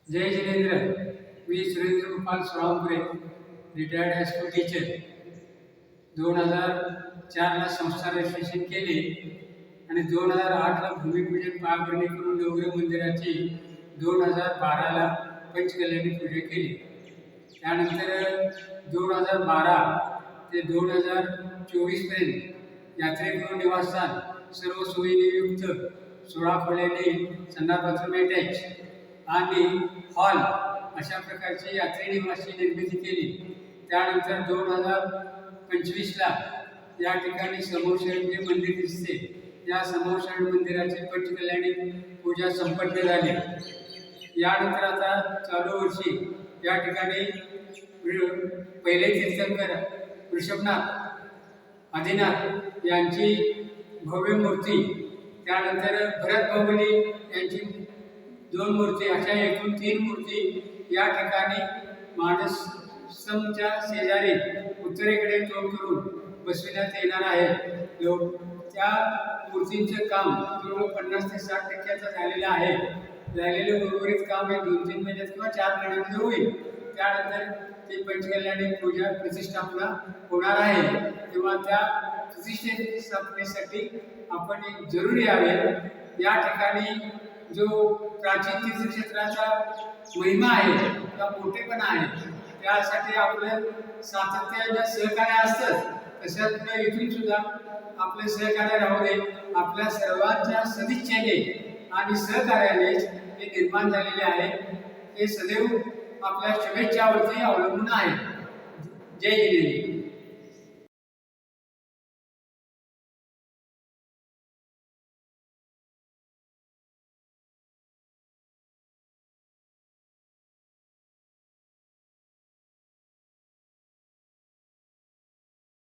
जय जिनेंद्र. मी Surendra Gopal Solanpure, retired high school teacher. 2004ला संस्था रजिस्ट्रेशन केले आणि 2008ला भूमिपूजन पायाभरणी करून नवग्रह मंदिराची 2012ला पंचकल्याणी पूजा केली. त्यानंतर 2012 ते 2024पर्यंत यात्रेगृह निवासस्थान सर्व सोयीने युक्त 16 खोल्यांनी संडास बाथरूम अटॅच आणि हॉल अशा प्रकारची यात्री निवासाची निर्मिती केली. त्यानंतर 2025ला या ठिकाणी समोरशरण जे मंदिर दिसते या समोरशरण मंदिराची पंचकल्याणी पूजा संपन्न झाली. यानंतर आता चालू वर्षी या ठिकाणी पहिले तीर्थंकर वृषभनाथ आदिनाथ यांची भव्य मूर्ती, त्यानंतर भरत बाहुबली यांची 2 मूर्ती, अशा एकूण 3 मूर्ती या ठिकाणी मानसच्या शेजारी उत्तरेकडे तोंड करून बसविण्यात येणार आहे. त्या मूर्तींचं काम जवळ 50 ते 60% झालेलं आहे. झालेलं उर्वरित काम हे 2-3 महिन्यात किंवा 4 महिन्यामध्ये होईल. त्यानंतर ती पंचकल्याणी पूजा प्रतिष्ठापना होणार आहे. तेव्हा त्या प्रतिष्ठापनेसाठी आपण जरूर यावे. या ठिकाणी जो प्राचीन तीर्थक्षेत्राचा महिमा आहे किंवा मोठेपणा आहे त्यासाठी आपलं सातत्याने सहकार्य असतं. तसंच इथून सुद्धा आपले सहकार्य राहू दे. आपल्या सर्वांच्या सदिच्छेने आणि सहकार्याने हे निर्माण झालेले आहे. हे सदैव आपल्या शुभेच्छावरती अवलंबून आहे. जय हिंद.